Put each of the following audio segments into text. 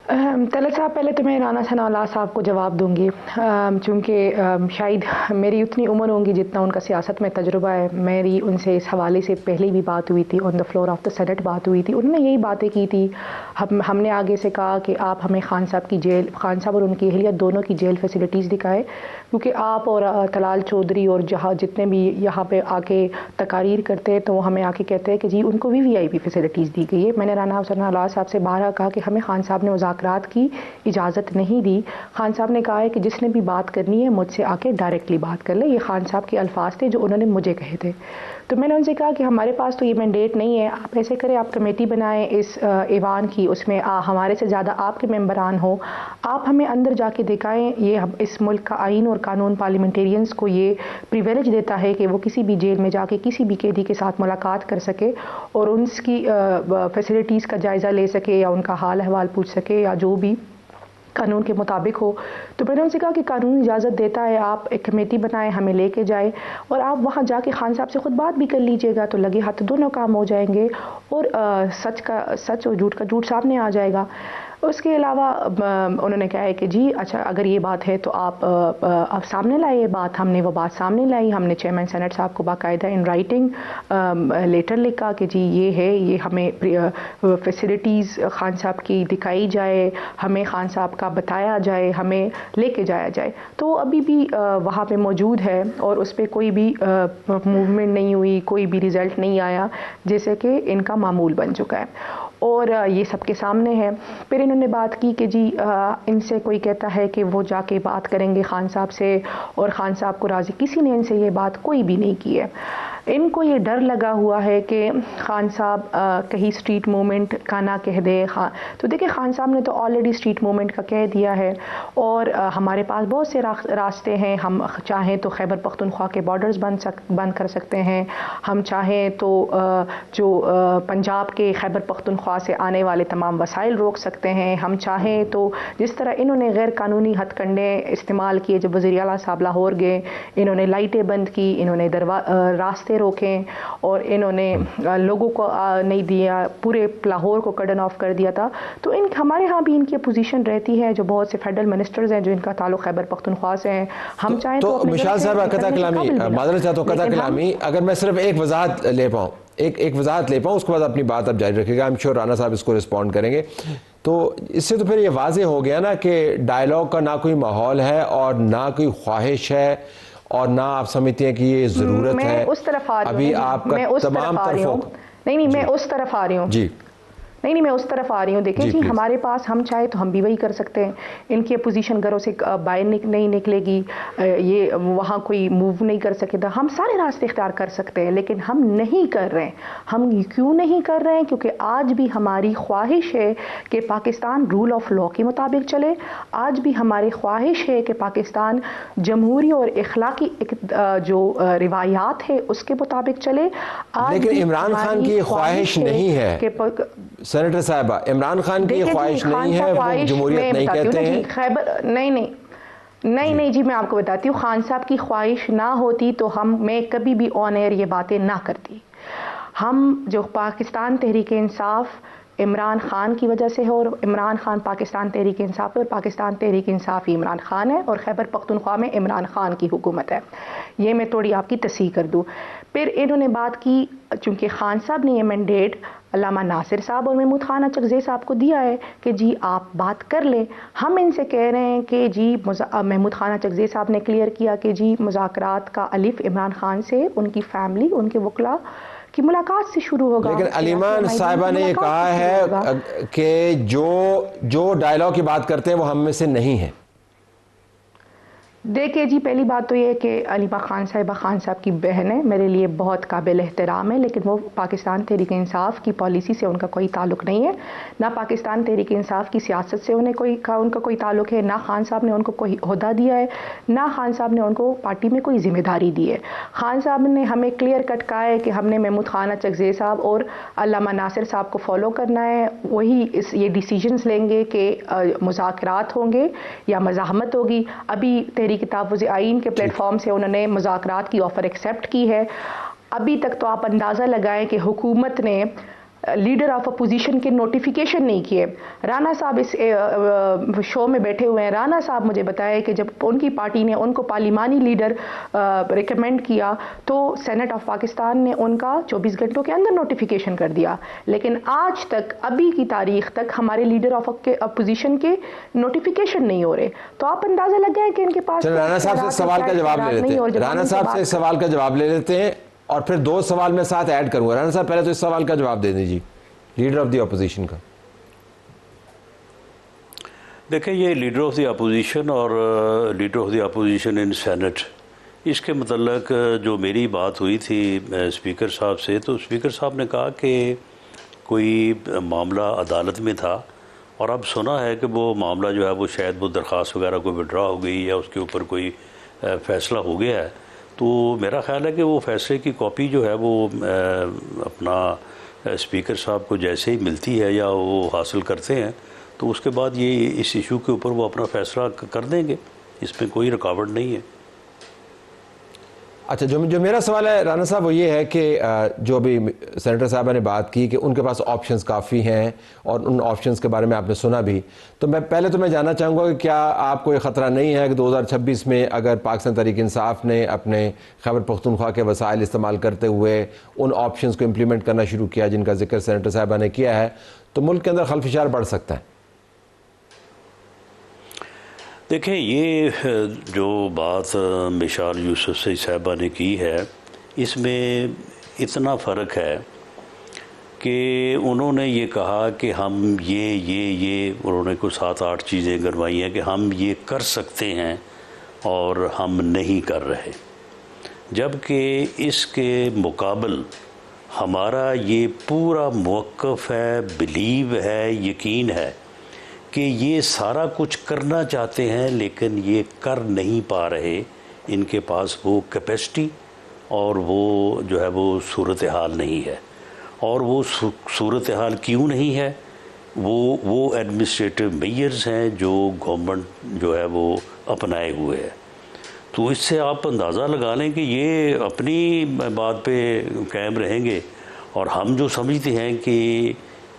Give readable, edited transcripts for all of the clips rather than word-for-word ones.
طلعت صاحب، پہلے تو میں رانا ثناءاللہ صاحب کو جواب دوں گی، چونکہ شاید میری اتنی عمر ہوں گی جتنا ان کا سیاست میں تجربہ ہے۔ میری ان سے اس حوالے سے پہلے بھی بات ہوئی تھی، on the floor of the senate بات ہوئی تھی، انہوں نے یہی باتیں کی تھی۔ ہم نے آگے سے کہا کہ آپ ہمیں خان صاحب کی جیل، خان صاحب اور ان کی اہلیہ دونوں کی جیل فیسلٹیز دکھائے، کیونکہ آپ اور طلال چودھری اور جہاں جتنے بھی یہاں پہ آ کے تقاریر کرتے ہیں تو وہ ہمیں آ کے کہتے ہیں کہ جی ان کو وی آئی پی فیسلٹیز دی گئی ہے۔ میں نے رانا ثناءاللہ صاحب سے بارہا کہا کہ ہمیں خان صاحب نے مذاکرات کی اجازت نہیں دی۔ خان صاحب نے کہا ہے کہ جس نے بھی بات کرنی ہے مجھ سے آ کے ڈائریکٹلی بات کر لے۔ یہ خان صاحب کے الفاظ تھے جو انہوں نے مجھے کہے تھے۔ تو میں نے ان سے کہا کہ ہمارے پاس تو یہ مینڈیٹ نہیں ہے، آپ ایسے کریں، آپ کمیٹی بنائیں اس ایوان کی، اس میں ہمارے سے زیادہ آپ کے ممبران ہوں، آپ ہمیں اندر جا کے دکھائیں۔ یہ اس ملک کا آئین اور قانون پارلیمنٹیرینز کو یہ پریویلیج دیتا ہے کہ وہ کسی بھی جیل میں جا کے کسی بھی قیدی کے ساتھ ملاقات کر سکے اور ان کی فیسلٹیز کا جائزہ لے سکے یا ان کا حال احوال پوچھ سکے یا جو بھی قانون کے مطابق ہو۔ تو میں نے ان سے کہا کہ قانون اجازت دیتا ہے، آپ ایک کمیٹی بنائیں، ہمیں لے کے جائیں اور آپ وہاں جا کے خان صاحب سے خود بات بھی کر لیجئے گا، تو لگے ہاتھ دونوں کام ہو جائیں گے اور سچ کا سچ اور جھوٹ کا جھوٹ سامنے آ جائے گا۔ اس کے علاوہ انہوں نے کہا ہے کہ جی اچھا اگر یہ بات ہے تو آپ سامنے لائے یہ بات۔ ہم نے وہ بات سامنے لائی، ہم نے چیئرمین سینٹ صاحب کو باقاعدہ ان رائٹنگ لیٹر لکھا کہ جی یہ ہے، یہ ہمیں فیسلٹیز خان صاحب کی دکھائی جائے، ہمیں خان صاحب کا بتایا جائے، ہمیں لے کے جایا جائے۔ تو ابھی بھی وہاں پہ موجود ہے اور اس پہ کوئی بھی موومنٹ نہیں ہوئی، کوئی بھی رزلٹ نہیں آیا، جیسے کہ ان کا معمول بن چکا ہے اور یہ سب کے سامنے ہے۔ پھر انہوں نے بات کی کہ جی ان سے کوئی کہتا ہے کہ وہ جا کے بات کریں گے خان صاحب سے اور خان صاحب کو راضی، کسی نے ان سے یہ بات کوئی بھی نہیں کی ہے۔ ان کو یہ ڈر لگا ہوا ہے کہ خان صاحب کہیں اسٹریٹ موومنٹ کا نہ کہہ دے۔ تو دیکھیں خان صاحب نے تو آلریڈی اسٹریٹ موومنٹ کا کہہ دیا ہے اور ہمارے پاس بہت سے راستے ہیں، ہم چاہیں تو خیبر پختونخوا کے بارڈرز بند کر سکتے ہیں، ہم چاہیں تو جو پنجاب کے خیبر پختونخوا سے آنے والے تمام وسائل روک سکتے ہیں، ہم چاہیں تو جس طرح انہوں نے غیر قانونی ہتھ کنڈے استعمال کیے جب وزیر اعلیٰ صاحب لاہور گئے، انہوں نے لائٹیں بند کی، انہوں نے راستے روکیں اور انہوں نے لوگوں کو نہیں دیا، پورے لاہور کو کڈن آف کر دیا تھا۔ تو ہمارے ہاں بھی ان کی اپوزیشن رہتی ہے، جو بہت سے فیڈرل منسٹرز ہیں جو ان کا تعلق خیبر پختونخوا سے ہیں، ہم چاہیں تو مشال صاحب قطع کلامی، معذرت چاہتا ہوں قطع کلامی، اگر میں صرف ایک وضاحت لے پاؤں اس کے بعد اپنی بات اب جاری رکھے گا، I'm sure رانا صاحب اس کو رسپونڈ کریں گے۔ تو اس سے تو پھر یہ واضح ہو گیا نا کہ ڈائیلاگ کا نہ کوئی ماحول ہے اور نہ کوئی خواہش ہے اور نہ آپ سمجھتے ہیں کہ یہ ضرورت ہے۔ میں اس طرف آ رہی ہوں، ابھی آپ کا تمام طرفوں نہیں میں اس طرف آ رہی ہوں، جی نہیں میں اس طرف آ رہی ہوں۔ دیکھیں جی ہمارے پاس، ہم چاہے تو ہم بھی وہی کر سکتے ہیں، ان کی اپوزیشن گھروں سے باہر نہیں نکلے گی، یہ وہاں کوئی موو نہیں کر سکے گا، ہم سارے راستے اختیار کر سکتے ہیں، لیکن ہم نہیں کر رہے ہیں۔ ہم کیوں نہیں کر رہے ہیں؟ کیونکہ آج بھی ہماری خواہش ہے کہ پاکستان رول آف لا کے مطابق چلے، آج بھی ہماری خواہش ہے کہ پاکستان جمہوری اور اخلاقی جو روایات ہے اس کے مطابق چلے۔ لیکن عمران خان کی خواہش نہیں ہے سینیٹر صاحبہ، عمران خان کی خواہش نہیں ہے، وہ جمہوریت نہیں کہتے ہیں۔ نہیں جی میں آپ کو بتاتی ہوں، خان صاحب کی خواہش نہ ہوتی تو میں کبھی بھی آن ایئر یہ باتیں نہ کرتی۔ ہم جو پاکستان تحریک انصاف عمران خان کی وجہ سے ہے اور عمران خان پاکستان تحریک انصاف ہے اور پاکستان تحریک انصاف ہی عمران خان ہے اور خیبر پختونخوا میں عمران خان کی حکومت ہے، یہ میں تھوڑی آپ کی تصحیح کر دوں۔ پھر انہوں نے بات کی، چونکہ خان صاحب نے یہ مینڈیٹ علامہ ناصر صاحب اور محمود خان اچکزئی صاحب کو دیا ہے کہ جی آپ بات کر لیں، ہم ان سے کہہ رہے ہیں کہ جی محمود خان اچکزئی صاحب نے کلیئر کیا کہ جی مذاکرات کا الف عمران خان سے، ان کی فیملی، ان کے وکلاء کی ملاقات سے شروع ہوگا۔ لیکن علیمان صاحبہ نے یہ کہا ہے کہ جو ڈائیلاگ کی بات کرتے ہیں وہ ہم میں سے نہیں ہے۔ دیکھیے جی پہلی بات تو یہ ہے کہ علیمہ خان صاحبہ خان صاحب کی بہن ہے، میرے لیے بہت قابل احترام ہے، لیکن وہ پاکستان تحریک انصاف کی پالیسی سے ان کا کوئی تعلق نہیں ہے، نہ پاکستان تحریک انصاف کی سیاست سے ان کا کوئی تعلق ہے، نہ خان صاحب نے ان کو کوئی عہدہ دیا ہے، نہ خان صاحب نے ان کو پارٹی میں کوئی ذمہ داری دی ہے۔ خان صاحب نے ہمیں کلیئر کٹ کہا ہے کہ ہم نے محمود خان اچکزئی صاحب اور علامہ ناصر صاحب کو فالو کرنا ہے، وہی یہ ڈیسیجنز لیں گے کہ مذاکرات ہوں گے یا مزاحمت ہوگی۔ ابھی تحریک تحفظ آئین کے پلیٹ فارم سے انہوں نے مذاکرات کی آفر ایکسیپٹ کی ہے۔ ابھی تک تو آپ اندازہ لگائیں کہ حکومت نے لیڈر آف اپوزیشن کے نوٹیفیکیشن نہیں کیے. رانا صاحب اس شو میں بیٹھے ہوئے ہیں. رانا صاحب مجھے بتایا کہ جب ان کی پارٹی نے ان کو پارلیمانی لیڈر ریکمینڈ کیا تو سینٹ آف پاکستان نے ان کا 24 گھنٹوں کے اندر نوٹیفیکیشن کر دیا, لیکن آج تک ابھی کی تاریخ تک ہمارے لیڈر آف اپوزیشن کے نوٹیفیکیشن نہیں ہو رہے. تو آپ اندازہ لگ گئے کہ ان کے پاس رانا صاحب سے سوال کا جواب لے لیتے ہیں. رانا صاحب سے سوال کا جواب لے لیتے ہیں اور پھر 2 سوال میں ساتھ ایڈ کروں گا. رانا صاحب پہلے تو اس سوال کا جواب دے دیجیے لیڈر آف دی اپوزیشن کا. دیکھیں یہ لیڈر آف دی اپوزیشن اور leader of the opposition in senate, اس کے متعلق جو میری بات ہوئی تھی اسپیکر صاحب سے, تو اسپیکر صاحب نے کہا کہ کوئی معاملہ عدالت میں تھا اور اب سنا ہے کہ وہ معاملہ جو ہے وہ شاید وہ درخواست وغیرہ کو وڈرا ہو گئی یا اس کے اوپر کوئی فیصلہ ہو گیا ہے. تو میرا خیال ہے کہ وہ فیصلے کی کاپی جو ہے وہ اپنا اسپیکر صاحب کو جیسے ہی ملتی ہے یا وہ حاصل کرتے ہیں تو اس کے بعد یہ اس ایشو کے اوپر وہ اپنا فیصلہ کر دیں گے, اس میں کوئی رکاوٹ نہیں ہے. اچھا, جو میرا سوال ہے رانا صاحب وہ یہ ہے کہ جو ابھی سینیٹر صاحبہ نے بات کی کہ ان کے پاس آپشنز کافی ہیں اور ان آپشنز کے بارے میں آپ نے سنا بھی, تو میں پہلے تو میں جاننا چاہوں گا کہ کیا آپ کو یہ خطرہ نہیں ہے کہ 2026 میں اگر پاکستان تحریک انصاف نے اپنے خیبر پختونخوا کے وسائل استعمال کرتے ہوئے ان آپشنز کو امپلیمنٹ کرنا شروع کیا جن کا ذکر سینیٹر صاحبہ نے کیا ہے, تو ملک کے اندر خلفشار بڑھ سکتا ہے؟ دیکھیں یہ جو بات مشال یوسفزئی صاحبہ نے کی ہے اس میں اتنا فرق ہے کہ انہوں نے یہ کہا کہ ہم یہ انہوں نے کوئی 7-8 چیزیں گنوائی ہیں کہ ہم یہ کر سکتے ہیں اور ہم نہیں کر رہے, جبکہ اس کے مقابل ہمارا یہ پورا موقف ہے, بلیو ہے, یقین ہے کہ یہ سارا کچھ کرنا چاہتے ہیں لیکن یہ کر نہیں پا رہے. ان کے پاس وہ کیپیسٹی اور وہ جو ہے وہ صورتحال نہیں ہے. اور وہ صورتحال کیوں نہیں ہے؟ وہ ایڈمنسٹریٹو میئرز ہیں جو گورنمنٹ جو ہے وہ اپنائے ہوئے ہے. تو اس سے آپ اندازہ لگا لیں کہ یہ اپنی بات پہ قائم رہیں گے اور ہم جو سمجھتے ہیں کہ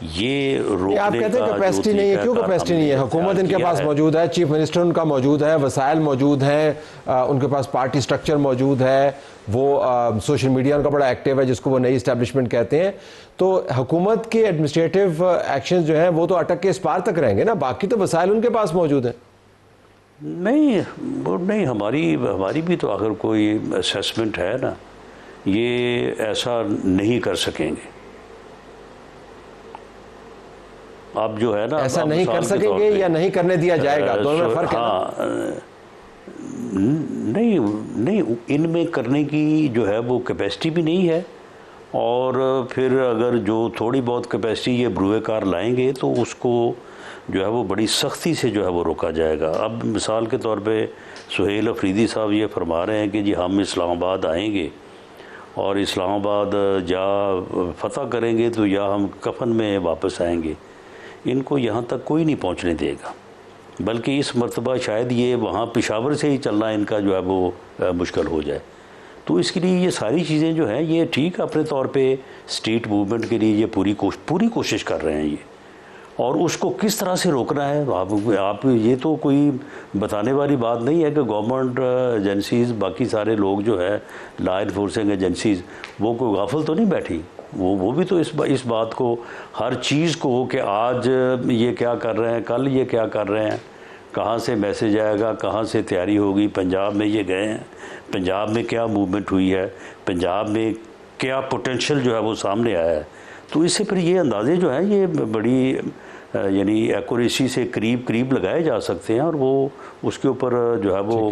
یہ روکنے کا آپ کہتے ہیں کیپیسٹی نہیں ہے. کیوں کیپیسٹی نہیں ہے؟ حکومت ان کے پاس موجود ہے, چیف منسٹر ان کا موجود ہے, وسائل موجود ہیں, ان کے پاس پارٹی سٹرکچر موجود ہے, وہ سوشل میڈیا ان کا بڑا ایکٹیو ہے جس کو وہ نئی اسٹیبلشمنٹ کہتے ہیں. تو حکومت کے ایڈمنسٹریٹو ایکشنز جو ہیں وہ تو اٹک کے اس پار تک رہیں گے نا, باقی تو وسائل ان کے پاس موجود ہیں. نہیں ہماری بھی تو اگر کوئی اسیسمنٹ ہے نا, یہ ایسا نہیں کر سکیں گے. آپ جو ہے نا ایسا نہیں کر سکیں گے یا نہیں کرنے دیا جائے گا, دونوں میں فرق ہے. نہیں ان میں کرنے کی جو ہے وہ کیپیسٹی بھی نہیں ہے, اور پھر اگر جو تھوڑی بہت کیپیسٹی یہ بروئے کار لائیں گے تو اس کو جو ہے وہ بڑی سختی سے جو ہے وہ روکا جائے گا. اب مثال کے طور پہ سہیل افریدی صاحب یہ فرما رہے ہیں کہ جی ہم اسلام آباد آئیں گے اور اسلام آباد یا فتح کریں گے تو یا ہم کفن میں واپس آئیں گے. ان کو یہاں تک کوئی نہیں پہنچنے دے گا, بلکہ اس مرتبہ شاید یہ وہاں پشاور سے ہی چلنا ان کا جو ہے وہ مشکل ہو جائے. تو اس کے لیے یہ ساری چیزیں جو ہیں یہ ٹھیک اپنے طور پہ اسٹریٹ موومنٹ کے لیے یہ پوری کوشش کر رہے ہیں یہ, اور اس کو کس طرح سے روکنا ہے آپ یہ تو کوئی بتانے والی بات نہیں ہے کہ گورنمنٹ ایجنسیز باقی سارے لوگ جو ہے لا انفورسنگ ایجنسیز وہ کوئی غافل تو نہیں بیٹھی. وہ بھی تو اس بات کو ہر چیز کو کہ آج یہ کیا کر رہے ہیں, کل یہ کیا کر رہے ہیں, کہاں سے میسج آئے گا, کہاں سے تیاری ہوگی, پنجاب میں یہ گئے ہیں, پنجاب میں کیا موومنٹ ہوئی ہے, پنجاب میں کیا پوٹینشل جو ہے وہ سامنے آیا ہے. تو اس سے پھر یہ اندازے جو ہیں یہ بڑی یعنی ایکوریسی سے قریب لگائے جا سکتے ہیں, اور وہ اس کے اوپر جو ہے وہ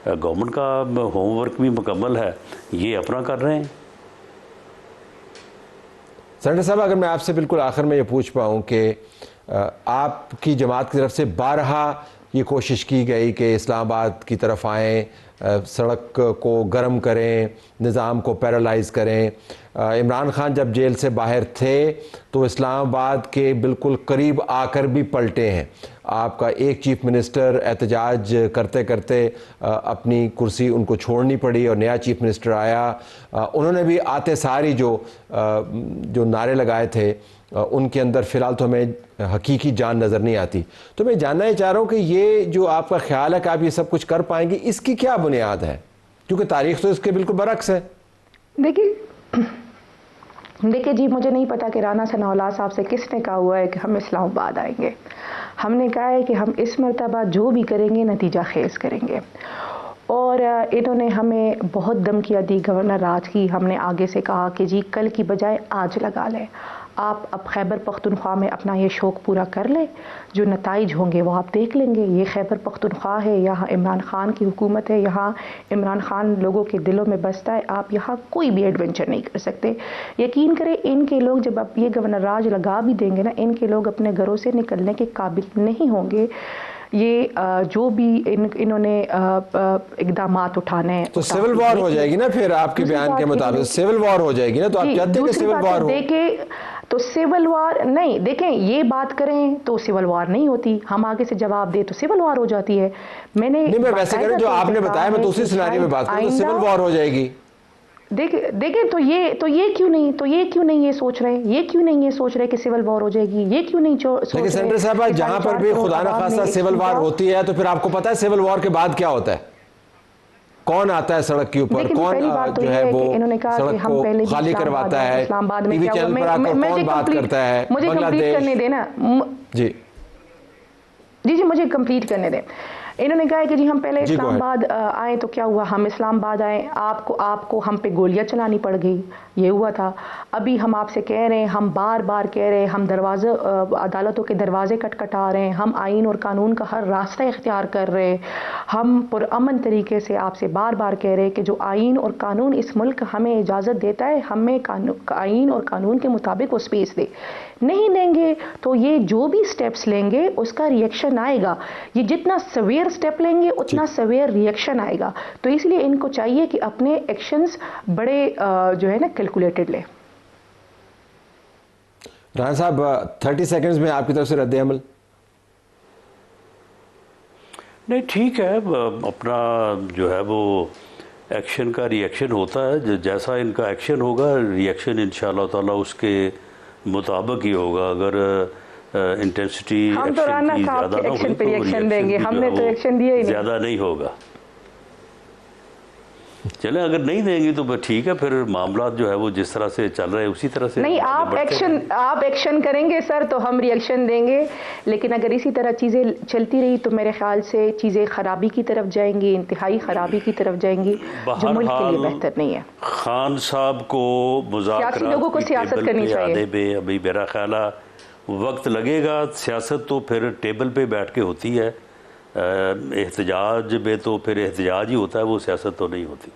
گورنمنٹ کا ہوم ورک بھی مکمل ہے, یہ اپنا کر رہے ہیں. سینیٹر صاحب اگر میں آپ سے بالکل آخر میں یہ پوچھ پاؤں کہ آپ کی جماعت کی طرف سے بارہا یہ کوشش کی گئی کہ اسلام آباد کی طرف آئیں, سڑک کو گرم کریں, نظام کو پیرالائز کریں. عمران خان جب جیل سے باہر تھے تو اسلام آباد کے بالکل قریب آ کر بھی پلٹے ہیں, آپ کا ایک چیف منسٹر احتجاج کرتے کرتے اپنی کرسی ان کو چھوڑنی پڑی اور نیا چیف منسٹر آیا. انہوں نے بھی آتے ساری جو نعرے لگائے تھے ان کے اندر فی الحال تو ہمیں حقیقی جان نظر نہیں آتی. تو میں جاننا ہی چاہ رہا ہوں کہ یہ جو آپ کا خیال ہے کہ آپ یہ سب کچھ کر پائیں گے، اس کی کیا بنیاد ہے؟ کیونکہ تاریخ تو اس کے بالکل برعکس ہے. دیکھیے جی، مجھے نہیں پتا کہ رانا ثناء اللہ صاحب سے کس نے کہا ہوا ہے کہ ہم اسلام آباد آئیں گے. ہم نے کہا ہے کہ ہم اس مرتبہ جو بھی کریں گے نتیجہ خیز کریں گے. اور انہوں نے ہمیں بہت دھمکیاں دی گورنر راج کی. ہم نے آگے سے کہا کہ جی کل کی بجائے آج لگا لیں. آپ اب خیبر پختونخوا میں اپنا یہ شوق پورا کر لیں، جو نتائج ہوں گے وہ آپ دیکھ لیں گے. یہ خیبر پختونخوا ہے، یہاں عمران خان کی حکومت ہے، یہاں عمران خان لوگوں کے دلوں میں بستا ہے. آپ یہاں کوئی بھی ایڈونچر نہیں کر سکتے. یقین کریں ان کے لوگ جب آپ یہ گورنر راج لگا بھی دیں گے نا، ان کے لوگ اپنے گھروں سے نکلنے کے قابل نہیں ہوں گے. یہ جو بھی انہوں نے اقدامات اٹھانے ہیں تو سول وار ہو جائے گی نا. پھر آپ کے بیان کے مطابق سول وار ہو جائے گی نا. تو آپ چاہتے ہیں کہ سول وار ہو؟ تو سول وار نہیں، دیکھیں یہ بات کریں تو سول وار نہیں ہوتی. ہم آگے سے جواب دیں تو سول وار ہو جاتی ہے. میں ویسے کریں جو آپ نے بتایا، میں تو اسی سیناریو میں بات کروں تو سول وار ہو جائے گی. دیکھیں تو یہ کیوں نہیں یہ سوچ رہے کہ سول وار ہو جائے گی. یہ کیوں نہیں سوچ رہے؟ لیکن سینیٹر صاحبہ جہاں پر بھی خدا نخواستہ سول وار ہوتی ہے تو پھر آپ کو پتا ہے سول وار کے بعد کیا ہوتا ہے؟ کون آتا ہے سڑک کے اوپر؟ کون جو ہے وہ سڑک کو خالی کرواتا ہے؟ ٹی وی چینل پر آ کر کون بات کرتا ہے؟ مجھے کمپلیٹ کرنے دیں نا. جی مجھے کمپلیٹ کرنے دیں. انہوں نے کہا ہے کہ جی ہم پہلے اسلام آباد آئیں تو کیا ہوا؟ ہم اسلام آباد آئیں، آپ کو ہم پہ گولیاں چلانی پڑ گئی. یہ ہوا تھا. ابھی ہم آپ سے کہہ رہے ہیں، ہم بار بار کہہ رہے ہیں، ہم عدالتوں کے دروازے کٹکھٹا رہے ہیں، ہم آئین اور قانون کا ہر راستہ اختیار کر رہے ہیں. ہم پرامن طریقے سے آپ سے بار بار کہہ رہے ہیں کہ جو آئین اور قانون اس ملک ہمیں اجازت دیتا ہے، ہمیں آئین اور قانون کے مطابق وہ سپیس دے. نہیں دیں گے تو یہ جو بھی سٹیپس لیں گے اس کا ریئیکشن آئے گا. یہ جتنا سویئر سٹیپ لیں گے اتنا سویئر ریئیکشن آئے گا. تو اس لیے ان کو چاہیے کہ اپنے ایکشنز بڑے جو ہے نا کیلکولیٹڈ لیں. رانا صاحب 30 سیکنڈز میں آپ کی طرف سے رد عمل. نہیں ٹھیک ہے، اپنا جو ہے وہ ایکشن کا ریئیکشن ہوتا ہے. جیسا ان کا ایکشن ہوگا ایکشن انشاءاللہ تعالیٰ اس کے مطابق ہی ہوگا. اگر انٹینسٹی ایکشن کی زیادہ نہ ہوئی تو ریئیکشن بھی زیادہ نہیں ہوگا. چلیں اگر نہیں دیں گی تو ٹھیک ہے، پھر معاملات جو ہے وہ جس طرح سے چل رہے ہیں اسی طرح سے نہیں. آپ ایکشن کریں گے سر تو ہم ریئیکشن دیں گے. لیکن اگر اسی طرح چیزیں چلتی رہی تو میرے خیال سے چیزیں خرابی کی طرف جائیں گی، انتہائی خرابی کی طرف جائیں گی، جو ملک کے لیے بہتر نہیں ہے. خان صاحب کو مذاکرات لوگوں کو سیاست کرنی چاہیے. ابھی میرا خیال ہے وقت لگے گا. سیاست تو پھر ٹیبل پہ بیٹھ کے ہوتی ہے، احتجاج میں تو پھر احتجاج ہی ہوتا ہے، وہ سیاست تو نہیں ہوتی.